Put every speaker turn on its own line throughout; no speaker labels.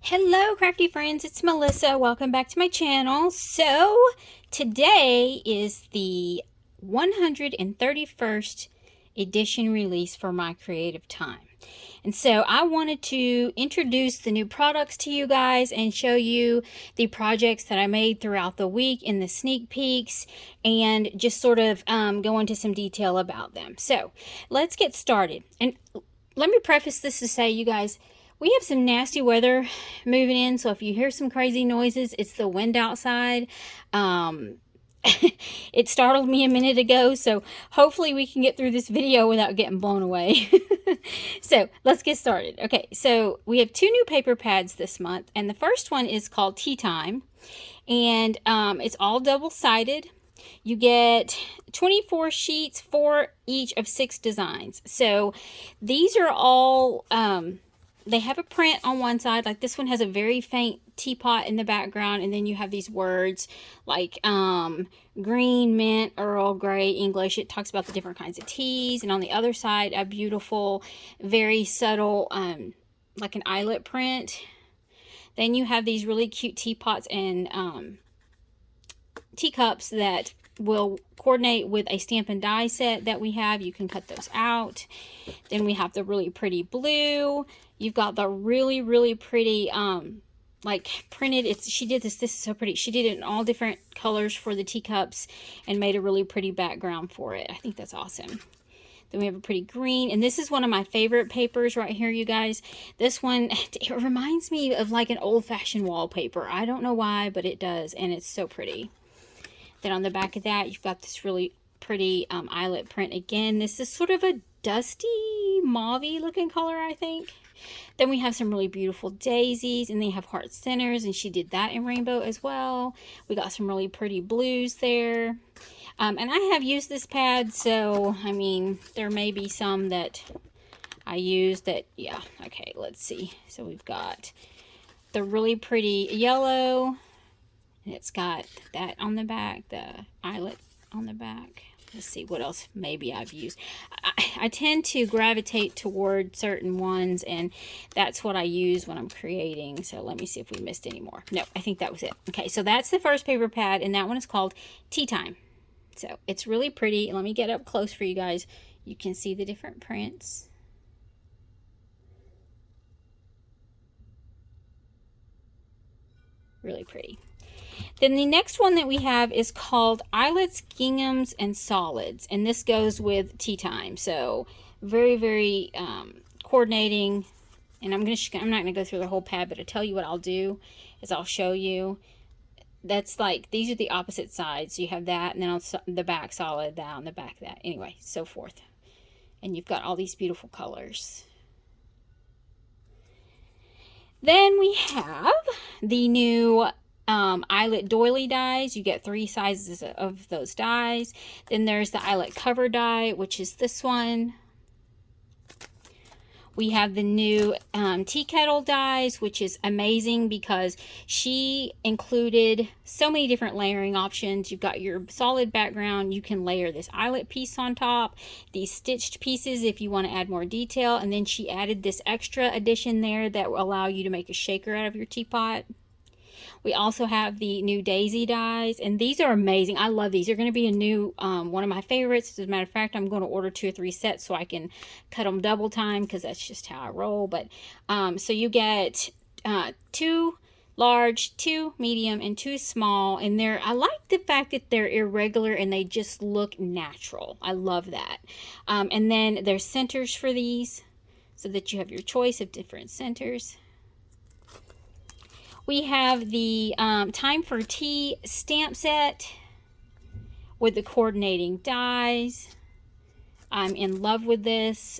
Hello crafty friends, it's Melissa. Welcome back to my channel. So today is the 131st edition release for my creative time. And so I wanted to introduce the new products to you guys and show you the projects that I made throughout the week in the sneak peeks and just sort of go into some detail about them. So let's get started. And let me preface this to say, you guys, we have some nasty weather moving in, so if you hear some crazy noises, it's the wind outside. It startled me a minute ago, so hopefully we can get through this video without getting blown away. So let's get started. Okay, so we have two new paper pads this month, and the first one is called Tea Time, and it's all double-sided. You get 24 sheets for each of 6 designs. So these are all, they have a print on one side. Like this one has a very faint teapot in the background. And then you have these words like green, mint, Earl Grey, English. It talks about the different kinds of teas. And on the other side, a beautiful, very subtle, like an eyelet print. Then you have these really cute teapots and teacups that will coordinate with a stamp and die set that we have. You can cut those out. Then we have the really pretty blue. You've got the really pretty like printed, she did this is so pretty. She did it in all different colors for the teacups and made a really pretty background for it. I think that's awesome. Then we have a pretty green, and this is one of my favorite papers right here, you guys. This one, it reminds me of like an old-fashioned wallpaper. I don't know why, but it does, and it's so pretty. Then on the back of that, you've got this really pretty eyelet print again. This is sort of a dusty, mauve-y looking color, I think. Then we have some really beautiful daisies, and they have heart centers, and she did that in rainbow as well. We got some really pretty blues there. And I have used this pad, so, I mean, there may be some that I used that, yeah. Okay, let's see. So we've got the really pretty yellow. And it's got that on the back, the eyelet on the back. Let's see what else maybe I've used. I tend to gravitate toward certain ones, and that's what I use when I'm creating. So let me see if we missed any more. No, I think that was it. Okay, so that's the first paper pad, and that one is called Tea Time. So it's really pretty. Let me get up close for you guys. You can see the different prints. Really pretty. Then the next one that we have is called Eyelets, Ginghams, and Solids. And this goes with Tea Time. So very coordinating. And I'm not going to go through the whole pad, but I'll tell you what I'll do is I'll show you. That's like, these are the opposite sides. So you have that, and then on the back solid, that on the back that. Anyway, so forth. And you've got all these beautiful colors. Then we have the new eyelet doily dies. You get 3 sizes of those dies. Then there's the eyelet cover die, which is this one. We have the new tea kettle dies, which is amazing because she included so many different layering options. You've got your solid background. You can layer this eyelet piece on top, these stitched pieces if you want to add more detail. And then she added this extra addition there that will allow you to make a shaker out of your teapot. We also have the new daisy dies, and these are amazing. I love these. They're going to be a new one of my favorites. As a matter of fact, I'm going to order 2 or 3 sets so I can cut them double time because that's just how I roll. But so you get 2 large, 2 medium, and 2 small, and I like the fact that they're irregular and they just look natural. I love that. And then there's centers for these so that you have your choice of different centers. We have the Time for Tea stamp set with the coordinating dies. I'm in love with this.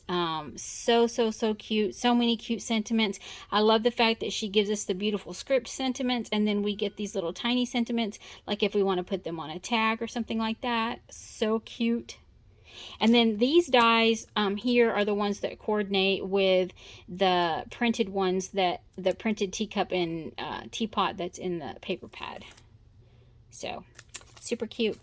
So cute. So many cute sentiments. I love the fact that she gives us the beautiful script sentiments, and then we get these little tiny sentiments, like if we want to put them on a tag or something like that. So cute. And then these dies here are the ones that coordinate with the printed ones, that the printed teacup and teapot that's in the paper pad. So super cute.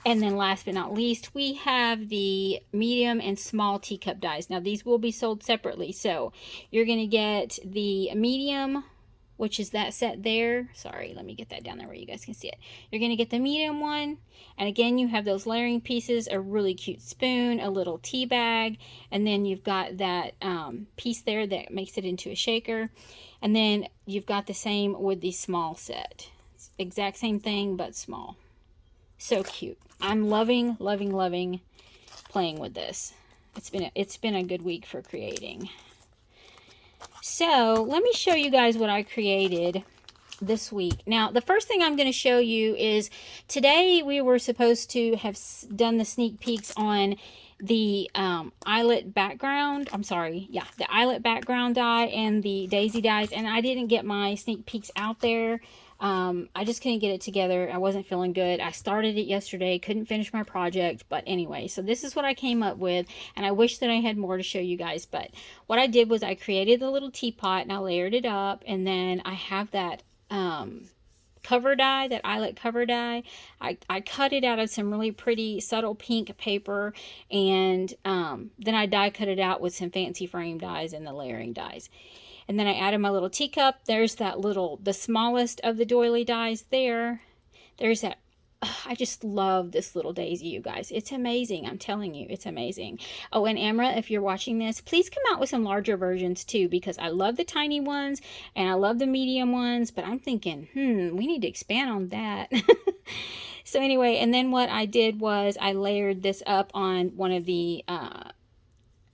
And then last but not least, we have the medium and small teacup dies. Now these will be sold separately. So you're going to get the medium which is that set there. Sorry, let me get that down there where you guys can see it. You're going to get the medium one. And again, you have those layering pieces, a really cute spoon, a little tea bag, and then you've got that piece there that makes it into a shaker. And then you've got the same with the small set. It's exact same thing, but small. So cute. I'm loving, loving, loving playing with this. It's been a good week for creating. So let me show you guys what I created this week. Now, the first thing I'm going to show you is today we were supposed to have done the sneak peeks on the eyelet background. I'm sorry. Yeah, the eyelet background die and the daisy dies. And I didn't get my sneak peeks out there. I just couldn't get it together. I wasn't feeling good. I started it yesterday, couldn't finish my project. But anyway, so this is what I came up with. And I wish that I had more to show you guys. But what I did was I created the little teapot and I layered it up. And then I have that cover die, that eyelet cover die. I cut it out of some really pretty subtle pink paper, and then I die cut it out with some fancy frame dies and the layering dies. And then I added my little teacup. There's that little, the smallest of the doily dies there. There's that. I just love this little daisy, you guys. It's amazing. I'm telling you, it's amazing. Oh, and Amra, if you're watching this, please come out with some larger versions too, because I love the tiny ones and I love the medium ones, but I'm thinking, we need to expand on that. So anyway, and then what I did was I layered this up on one of the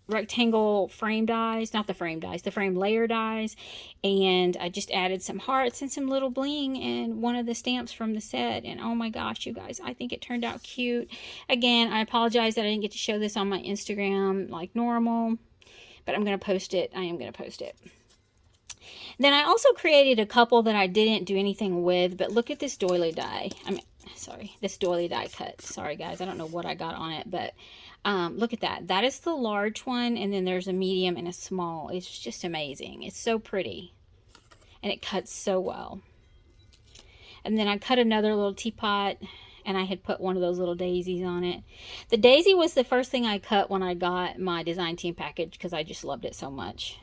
rectangle frame dies, not the frame dies, the frame layer dies, and I just added some hearts and some little bling and one of the stamps from the set. And oh my gosh, you guys, I think it turned out cute. Again, I apologize that I didn't get to show this on my Instagram like normal, but I'm going to post it. I am going to post it. Then I also created a couple that I didn't do anything with, but look at this doily die. This doily die cut. Sorry guys, I don't know what I got on it, but look at that. That is the large one, and then there's a medium and a small. It's just amazing. It's so pretty, and it cuts so well. And then I cut another little teapot, and I had put one of those little daisies on it. The daisy was the first thing I cut when I got my design team package because I just loved it so much.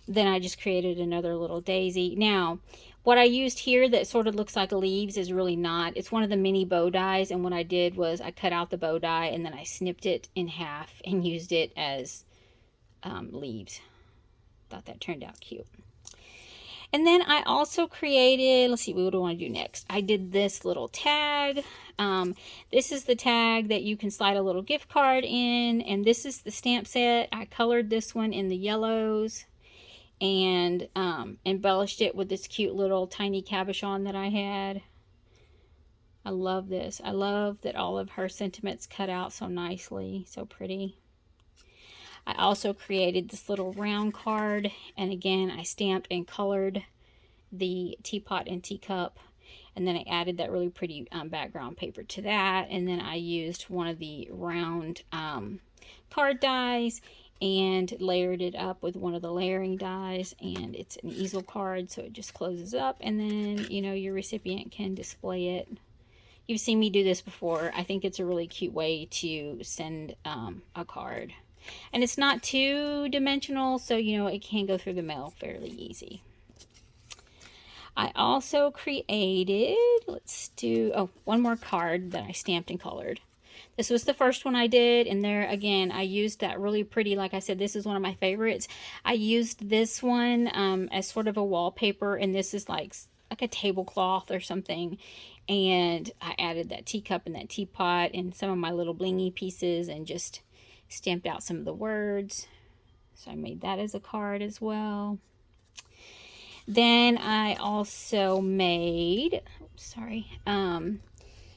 Then I just created another little daisy. Now, what I used here that sort of looks like leaves is really not. It's one of the mini bow dies, and what I did was I cut out the bow die and then I snipped it in half and used it as leaves. Thought that turned out cute. And then I also created, let's see, what do I want to do next? I did this little tag. This is the tag that you can slide a little gift card in, and this is the stamp set. I colored this one in the yellows and embellished it with this cute little tiny cabochon that I had. I love this. I love that all of her sentiments cut out so nicely, so pretty. I also created this little round card, and again I stamped and colored the teapot and teacup, and then I added that really pretty background paper to that, and then I used one of the round card dies and layered it up with one of the layering dies, and it's an easel card, so it just closes up, and then your recipient can display it. You've seen me do this before. I think it's a really cute way to send a card, and it's not too dimensional, so it can go through the mail fairly easy. I also created, let's do one more card that I stamped and colored. This was the first one I did, and there again I used that really pretty, like I said, this is one of my favorites. I used this one as sort of a wallpaper, and this is like a tablecloth or something, and I added that teacup and that teapot and some of my little blingy pieces and just stamped out some of the words. So I made that as a card as well. Then I also made,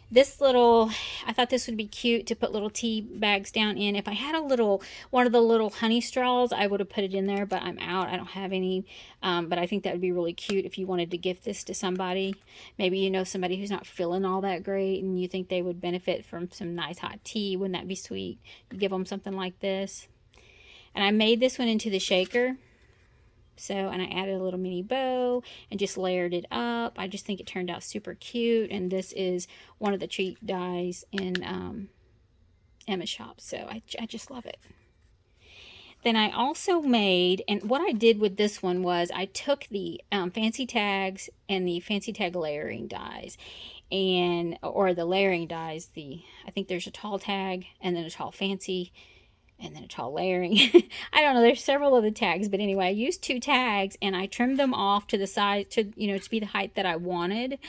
this little, I thought this would be cute to put little tea bags down in. If I had one of the little honey straws, I would have put it in there, but I'm out. I don't have any, but I think that would be really cute if you wanted to gift this to somebody. Maybe somebody who's not feeling all that great and you think they would benefit from some nice hot tea. Wouldn't that be sweet? You give them something like this. And I made this one into the shaker. And I added a little mini bow and just layered it up. I just think it turned out super cute. And this is one of the treat dies in Emma's shop. So I just love it. Then I also made, and what I did with this one was I took the fancy tags and the fancy tag layering dies, or the layering dies, I think there's a tall tag and then a tall fancy and then a tall layering. I don't know, there's several of the tags, but anyway, I used 2 tags and I trimmed them off to the size, to be the height that I wanted.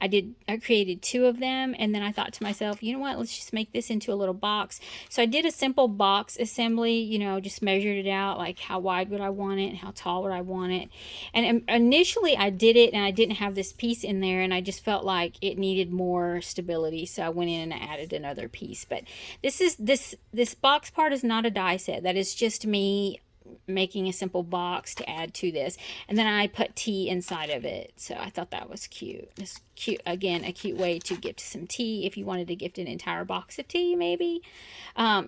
I created 2 of them, and then I thought to myself, you know what, let's just make this into a little box. So I did a simple box assembly, just measured it out, like how wide would I want it and how tall would I want it. And initially I did it and I didn't have this piece in there, and I just felt like it needed more stability, so I went in and I added another piece. But this box part is not a die set. That is just me making a simple box to add to this, and then I put tea inside of it. So I thought that was cute. It's cute, again, a cute way to gift some tea if you wanted to gift an entire box of tea, maybe.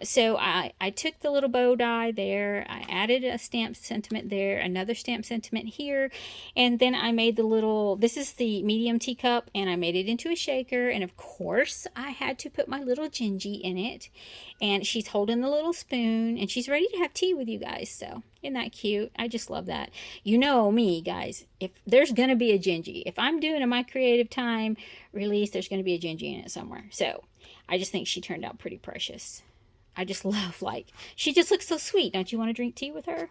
So I took the little bow die there, I added a stamp sentiment there, another stamp sentiment here, and then I made the little, this is the medium teacup, and I made it into a shaker, and of course I had to put my little Gingy in it, and she's holding the little spoon, and she's ready to have tea with you guys. So isn't that cute? I just love that. You know me, guys, if there's gonna be a Gingy, if I'm doing a My Creative Time release, there's gonna be a Gingy in it somewhere. So I just think she turned out pretty precious. I just love, like, she just looks so sweet. Don't you want to drink tea with her?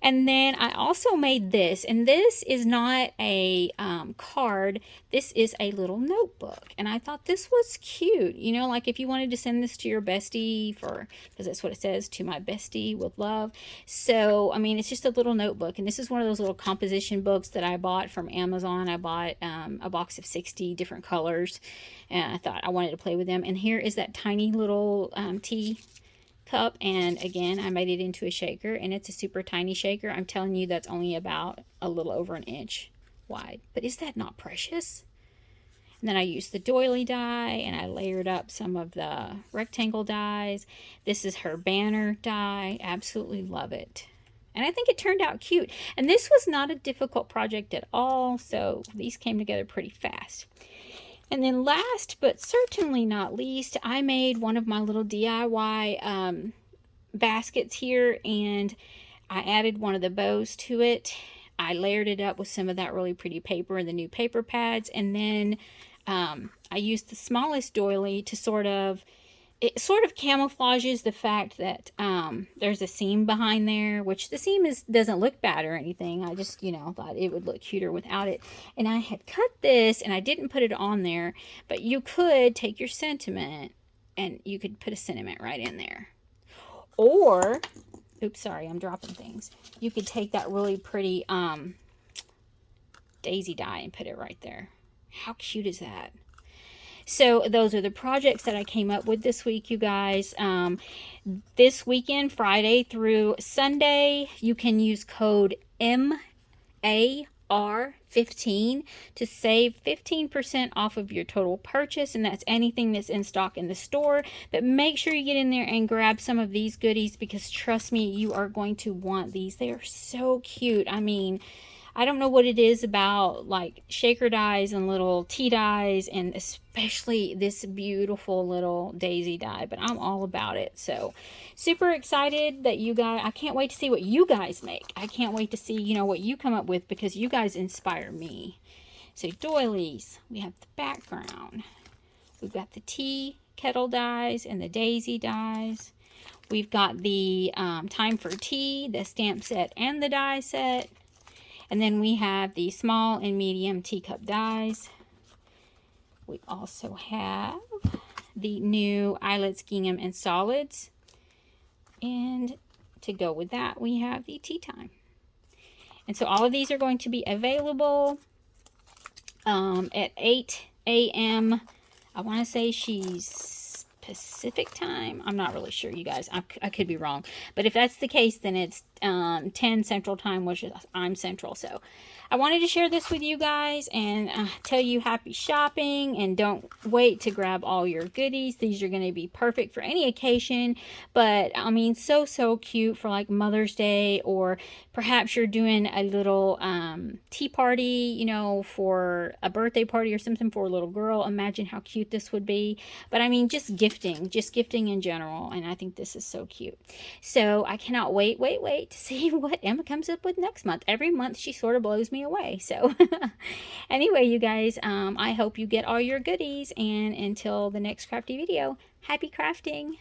And then I also made this, and this is not a card. This is a little notebook, and I thought this was cute. Like if you wanted to send this to your bestie, because that's what it says, to my bestie with love. So, I mean, it's just a little notebook, and this is one of those little composition books that I bought from Amazon. I bought a box of 60 different colors, and I thought I wanted to play with them. And here is that tiny little tea cup, and again I made it into a shaker, and it's a super tiny shaker. I'm telling you, that's only about a little over an inch wide, but is that not precious? And then I used the doily die, and I layered up some of the rectangle dies. This is her banner die. Absolutely love it, and I think it turned out cute. And this was not a difficult project at all, so these came together pretty fast. And then last but certainly not least, I made one of my little DIY baskets here, and I added one of the bows to it. I layered it up with some of that really pretty paper and the new paper pads, and then I used the smallest doily to it sort of camouflages the fact that there's a seam behind there, which the seam doesn't look bad or anything. I just, thought it would look cuter without it. And I had cut this, and I didn't put it on there, but you could take your sentiment and you could put a sentiment right in there. Or, oops, sorry, I'm dropping things. You could take that really pretty daisy die and put it right there. How cute is that? So those are the projects that I came up with this week, you guys. This weekend, Friday through Sunday, you can use code MAR15 to save 15% off of your total purchase, and that's anything that's in stock in the store. But make sure you get in there and grab some of these goodies, because trust me, you are going to want these. They are so cute. I mean, I don't know what it is about like shaker dies and little tea dies, and especially this beautiful little daisy die, but I'm all about it. So super excited that you guys, I can't wait to see what you guys make. I can't wait to see, what you come up with, because you guys inspire me. So doilies, we have the background. We've got the tea kettle dies and the daisy dies. We've got the time for tea, the stamp set and the die set. And then we have the small and medium teacup dies. We also have the new eyelets, gingham, and solids. And to go with that, we have the tea time. And so all of these are going to be available at 8 a.m. I want to say Pacific time. I'm not really sure, you guys. I could be wrong. But if that's the case, then it's 10 Central Time, which is I'm Central. So I wanted to share this with you guys and tell you happy shopping, and don't wait to grab all your goodies. These are going to be perfect for any occasion, but I mean, so cute for like Mother's Day, or perhaps you're doing a little tea party, you know, for a birthday party or something for a little girl. Imagine how cute this would be. But I mean, just gifting in general, and I think this is so cute. So I cannot wait to see what Emma comes up with next month. Every month she sort of blows me away. So anyway, you guys, I hope you get all your goodies, and until the next crafty video, happy crafting.